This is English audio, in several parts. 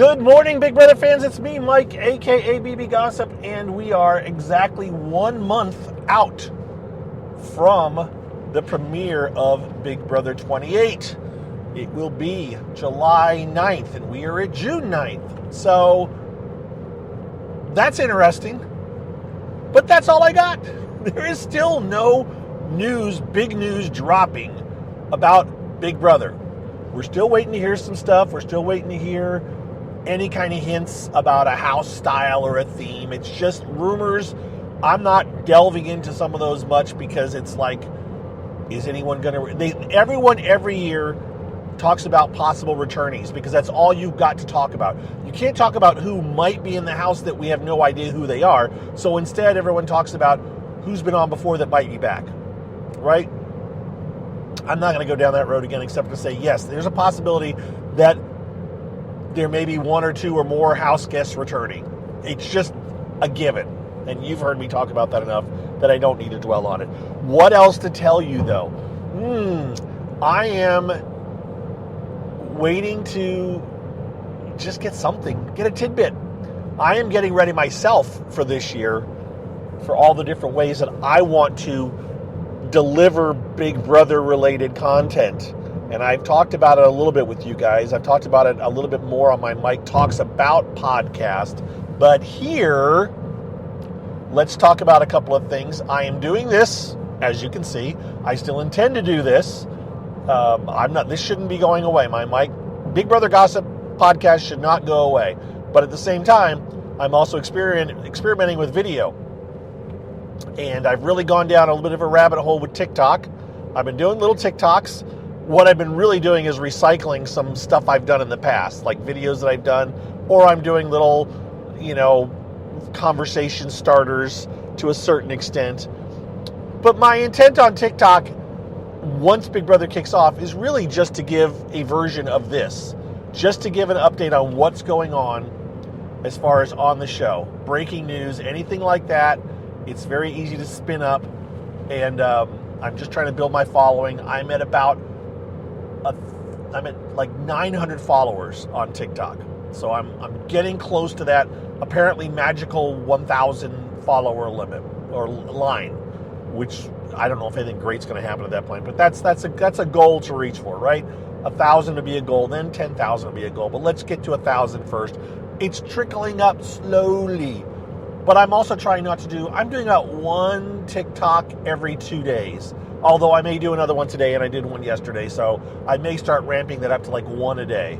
Good morning, Big Brother fans. It's me, Mike, aka BB Gossip, and we are exactly 1 month out from the premiere of Big Brother 28. It will be July 9th, and we are at June 9th. So that's interesting. But that's all I got. There is still no news, big news dropping about Big Brother. We're still waiting to hear some stuff. We're still waiting to hear any kind of hints about a house style or a theme. It's just rumors. I'm not delving into some of those much because it's like, is anyone going to... Everyone every year talks about possible returnees because that's all you've got to talk about. You can't talk about who might be in the house that we have no idea who they are. So instead, everyone talks about who's been on before that might be back, right? I'm not going to go down that road again except to say, yes, there's a possibility that there may be one or two or more house guests returning. It's just a given. And you've heard me talk about that enough that I don't need to dwell on it. What else to tell you, though? I am waiting to just get something, get a tidbit. I am getting ready myself for this year for all the different ways that I want to deliver Big Brother related content. And I've talked about it a little bit with you guys. I've talked about it a little bit more on my Mike Talks About podcast. But here, let's talk about a couple of things. I am doing this, as you can see. I still intend to do this. This shouldn't be going away. My Mike Big Brother Gossip podcast should not go away. But at the same time, I'm also experimenting with video. And I've really gone down a little bit of a rabbit hole with TikTok. I've been doing little TikToks. What I've been really doing is recycling some stuff I've done in the past, like videos that I've done, or I'm doing little, conversation starters to a certain extent. But my intent on TikTok, once Big Brother kicks off, is really just to give a version of this, just to give an update on what's going on as far as on the show. Breaking news, anything like that. It's very easy to spin up, and I'm just trying to build my following. I'm at like 900 followers on TikTok. So I'm getting close to that apparently magical 1,000 follower limit or line, which I don't know if anything great's going to happen at that point, but that's a goal to reach for, right? 1,000 to be a goal, then 10,000 to be a goal. But let's get to 1,000 first. It's trickling up slowly. But I'm also trying not to I'm doing about one TikTok every 2 days. Although I may do another one today, and I did one yesterday, so I may start ramping that up to like one a day.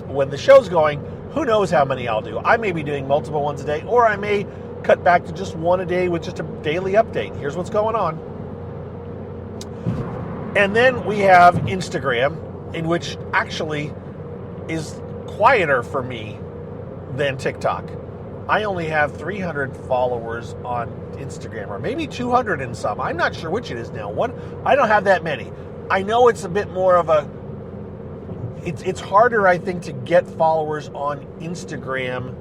When the show's going, who knows how many I'll do. I may be doing multiple ones a day, or I may cut back to just one a day with just a daily update. Here's what's going on. And then we have Instagram, in which actually is quieter for me than TikTok. I only have 300 followers on Instagram, or maybe 200 in some. I'm not sure which it is now. I don't have that many. I know it's a bit more of it's harder, I think, to get followers on Instagram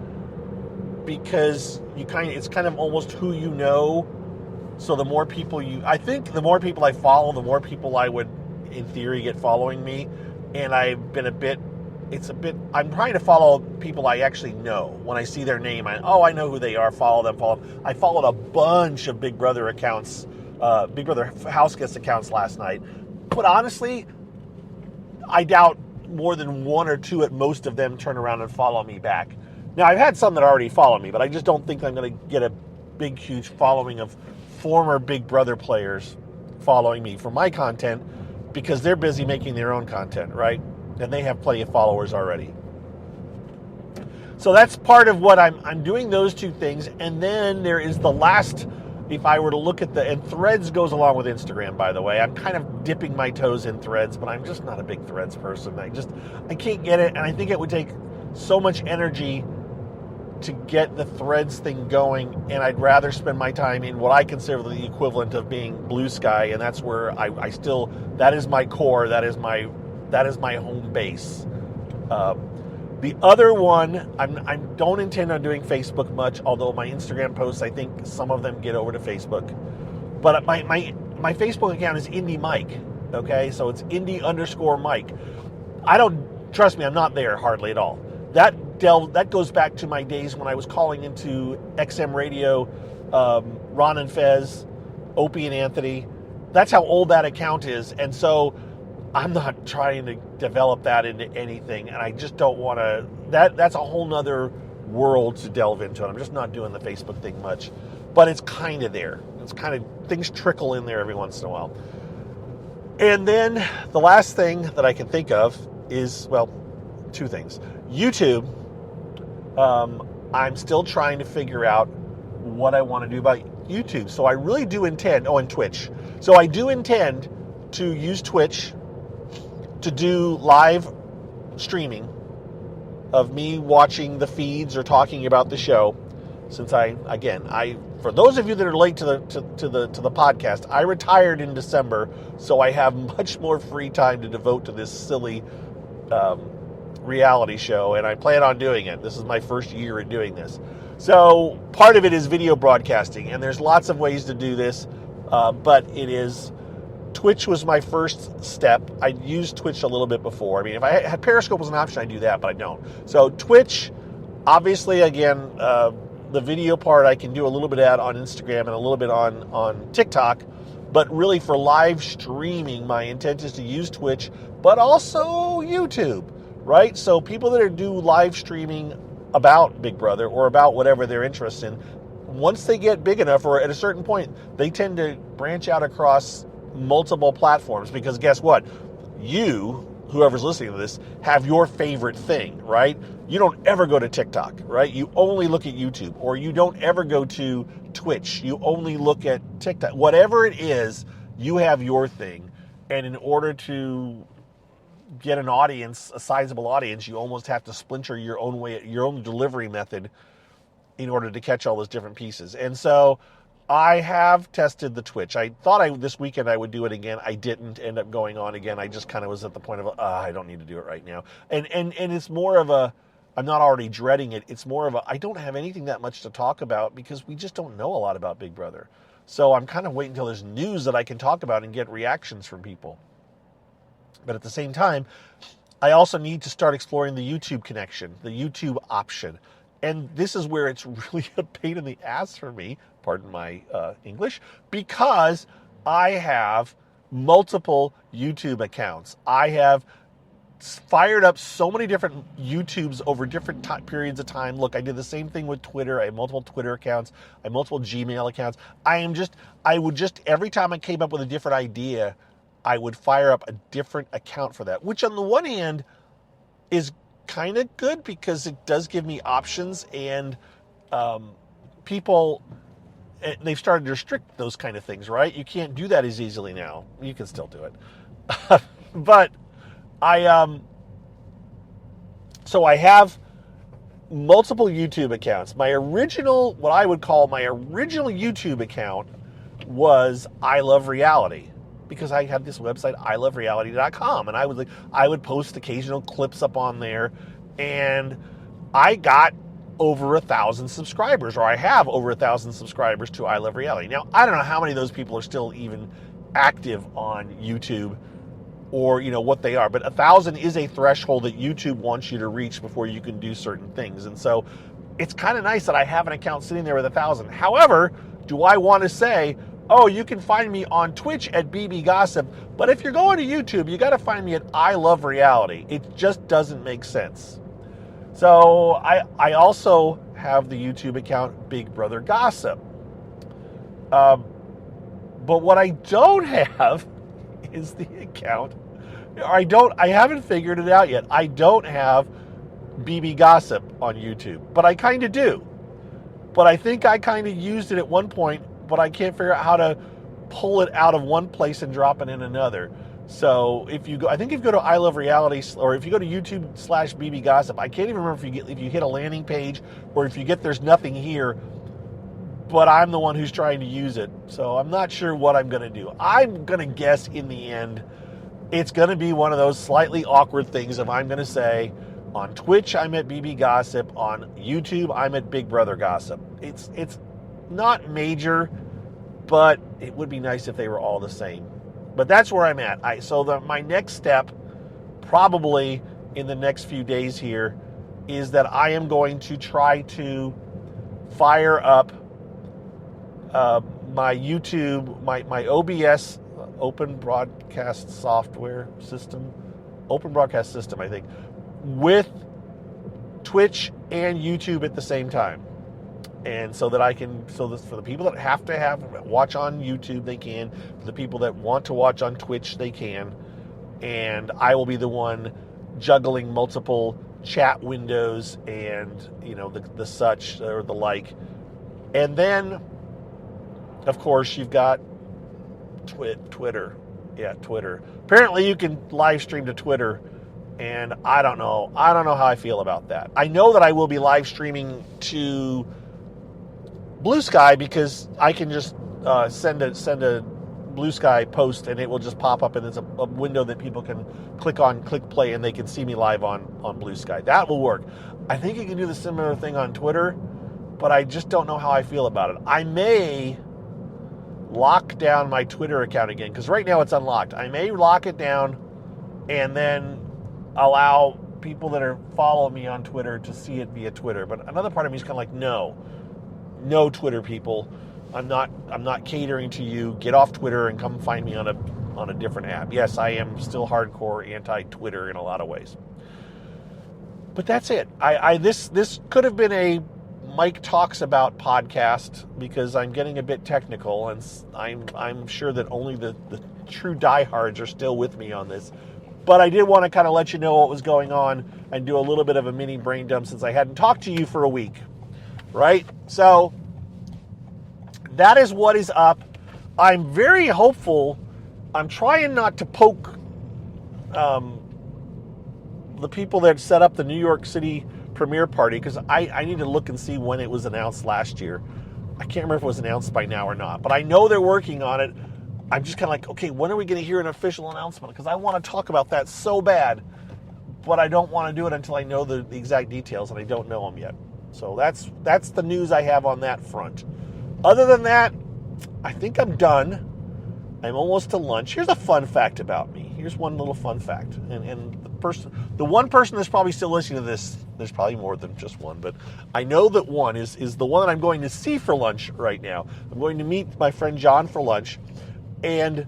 because it's kind of almost who you know. So the more people the more people I follow, the more people I would, in theory, get following me. And I've been I'm trying to follow people I actually know. When I see their name, I know who they are, follow them. I followed a bunch of Big Brother accounts, Big Brother house guest accounts last night. But honestly, I doubt more than one or two at most of them turn around and follow me back. Now, I've had some that already follow me, but I just don't think I'm going to get a big, huge following of former Big Brother players following me for my content because they're busy making their own content, right? And they have plenty of followers already. So that's part of what I'm doing, those two things. And then there is the last, if I were to look at and Threads goes along with Instagram, by the way. I'm kind of dipping my toes in Threads, but I'm just not a big Threads person. I can't get it. And I think it would take so much energy to get the Threads thing going. And I'd rather spend my time in what I consider the equivalent of being Blue Sky. And that's where that is my core. That is my home base. The other one, I don't intend on doing Facebook much, although my Instagram posts, I think some of them get over to Facebook. But my Facebook account is Indie Mike, okay? So it's Indie_Mike. Trust me, I'm not there hardly at all. That that goes back to my days when I was calling into XM Radio, Ron and Fez, Opie and Anthony. That's how old that account is. And so I'm not trying to develop that into anything. And I just don't want to, that's a whole nother world to delve into. I'm just not doing the Facebook thing much, but it's kind of there. It's kind of, things trickle in there every once in a while. And then the last thing that I can think of is, well, two things. YouTube, I'm still trying to figure out what I want to do about YouTube. So I really do intend, and Twitch. So I do intend to use Twitch to do live streaming of me watching the feeds or talking about the show. Since for those of you that are late to the podcast, I retired in December, so I have much more free time to devote to this silly reality show, and I plan on doing it. This is my first year at doing this. So part of it is video broadcasting, and there's lots of ways to do this, but Twitch was my first step. I'd used Twitch a little bit before. I mean, if I had Periscope as an option, I'd do that, but I don't. So Twitch, obviously, again, the video part I can do a little bit on Instagram and a little bit on TikTok, but really for live streaming, my intent is to use Twitch, but also YouTube, right? So people that do live streaming about Big Brother or about whatever they're interested in, once they get big enough or at a certain point, they tend to branch out across multiple platforms, because guess what? You, whoever's listening to this, have your favorite thing, right? You don't ever go to TikTok, right? You only look at YouTube, or you don't ever go to Twitch. You only look at TikTok. Whatever it is, you have your thing. And in order to get an audience, a sizable audience, you almost have to splinter your own delivery method in order to catch all those different pieces. And so I have tested the Twitch. I thought this weekend I would do it again. I didn't end up going on again. I just kind of was at the point of, I don't need to do it right now. And it's more of I'm not already dreading it. It's more of I don't have anything that much to talk about because we just don't know a lot about Big Brother. So I'm kind of waiting until there's news that I can talk about and get reactions from people. But at the same time, I also need to start exploring the YouTube connection, the YouTube option. And this is where it's really a pain in the ass for me, pardon my English, because I have multiple YouTube accounts. I have fired up so many different YouTubes over different periods of time. Look, I did the same thing with Twitter. I have multiple Twitter accounts. I have multiple Gmail accounts. Every time I came up with a different idea, I would fire up a different account for that, which on the one hand is kind of good because it does give me options, and people, they've started to restrict those kind of things, right? You can't do that as easily now. You can still do it. But so I have multiple YouTube accounts. What I would call my original YouTube account was I Love Reality, because I had this website, ilovereality.com, and I would post occasional clips up on there, and I got over 1,000 subscribers, or I have over 1,000 subscribers to I Love Reality. Now, I don't know how many of those people are still even active on YouTube, or what they are, but 1,000 is a threshold that YouTube wants you to reach before you can do certain things. And so it's kind of nice that I have an account sitting there with 1,000. However, do I want to say, oh, you can find me on Twitch at BB Gossip, but if you're going to YouTube, you got to find me at I Love Reality. It just doesn't make sense. So I also have the YouTube account Big Brother Gossip. But what I don't have is the account. I haven't figured it out yet. I don't have BB Gossip on YouTube, but I kind of do. But I think I kind of used it at one point, but I can't figure out how to pull it out of one place and drop it in another. So if you go to I Love Reality, or if you go to YouTube/BB Gossip, I can't even remember if you hit a landing page or if you get there's nothing here, but I'm the one who's trying to use it. So I'm not sure what I'm going to do. I'm going to guess in the end, it's going to be one of those slightly awkward things if I'm going to say, on Twitch, I'm at BB Gossip. On YouTube, I'm at Big Brother Gossip. It's not major, but it would be nice if they were all the same. But that's where I'm at. My next step, probably in the next few days here, is that I am going to try to fire up my YouTube, my OBS, Open Broadcast Software System, Open Broadcast System, I think, with Twitch and YouTube at the same time. And so that I can, for the people that have to watch on YouTube, they can. For the people that want to watch on Twitch, they can. And I will be the one juggling multiple chat windows and, the such or the like. And then, of course, you've got Twitter. Yeah, Twitter. Apparently you can live stream to Twitter, and I don't know how I feel about that. I know that I will be live streaming to Blue Sky because I can just send a Blue Sky post and it will just pop up, and it's a window that people can click play, and they can see me live on Blue Sky. That will work. I think you can do the similar thing on Twitter, but I just don't know how I feel about it. I may lock down my Twitter account again, because right now it's unlocked. I may lock it down and then allow people that are following me on Twitter to see it via Twitter. But another part of me is kind of like, no Twitter people. I'm not catering to you. Get off Twitter and come find me on a different app. Yes, I am still hardcore anti-Twitter in a lot of ways. But that's it. This could have been a Mike Talks About podcast, because I'm getting a bit technical, and I'm sure that only the true diehards are still with me on this. But I did want to kind of let you know what was going on and do a little bit of a mini brain dump, since I hadn't talked to you for a week, right? So that is what is up. I'm very hopeful. I'm trying not to poke the people that set up the New York City premiere party, because I need to look and see when it was announced last year. I can't remember if it was announced by now or not, but I know they're working on it. I'm just kind of like, okay, when are we going to hear an official announcement? Because I want to talk about that so bad, but I don't want to do it until I know the exact details, and I don't know them yet. So that's the news I have on that front. Other than that, I think I'm done. I'm almost to lunch. Here's a fun fact about me. Here's one little fun fact. And the one person that's probably still listening to this, there's probably more than just one, but I know that one is the one that I'm going to see for lunch right now. I'm going to meet my friend John for lunch. And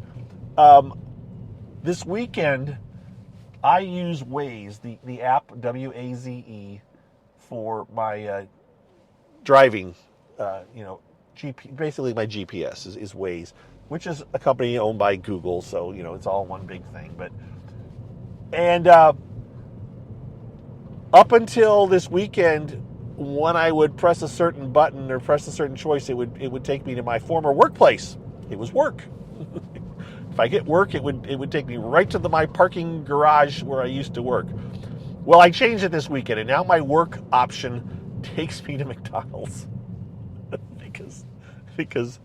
this weekend, I use Waze, the app, Waze, for my driving, basically my GPS is Waze, which is a company owned by Google, so, it's all one big thing. And up until this weekend, when I would press a certain button or press a certain choice, it would take me to my former workplace. It was work. If I get work, it would take me right to my parking garage where I used to work. Well, I changed it this weekend, and now my work option takes me to McDonald's. because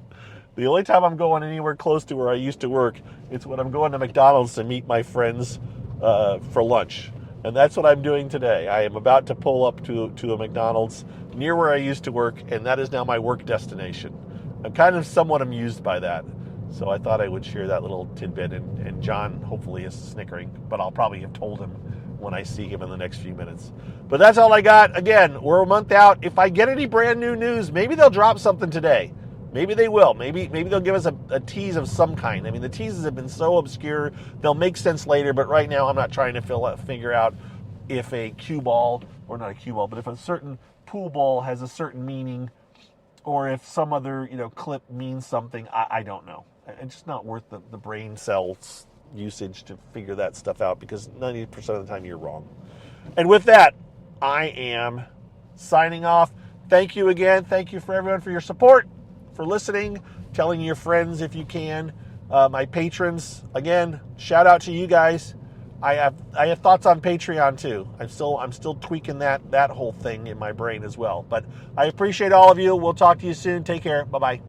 the only time I'm going anywhere close to where I used to work, it's when I'm going to McDonald's to meet my friends for lunch. And that's what I'm doing today. I am about to pull up to a McDonald's near where I used to work, and that is now my work destination. I'm kind of somewhat amused by that. So I thought I would share that little tidbit, and John hopefully is snickering, but I'll probably have told him when I see him in the next few minutes. But that's all I got. Again, we're a month out. If I get any brand new news, maybe they'll drop something today. Maybe they will. Maybe they'll give us a tease of some kind. I mean, the teases have been so obscure, they'll make sense later, but right now I'm not trying to figure out if a cue ball, or not a cue ball, but if a certain pool ball has a certain meaning, or if some other clip means something. I don't know. It's just not worth the brain cells usage to figure that stuff out, because 90% of the time you're wrong. And with that, I am signing off. Thank you again. Thank you for everyone for your support, for listening, telling your friends if you can. My patrons, again, shout out to you guys. I have thoughts on Patreon too. I'm still tweaking that whole thing in my brain as well. But I appreciate all of you. We'll talk to you soon. Take care. Bye-bye.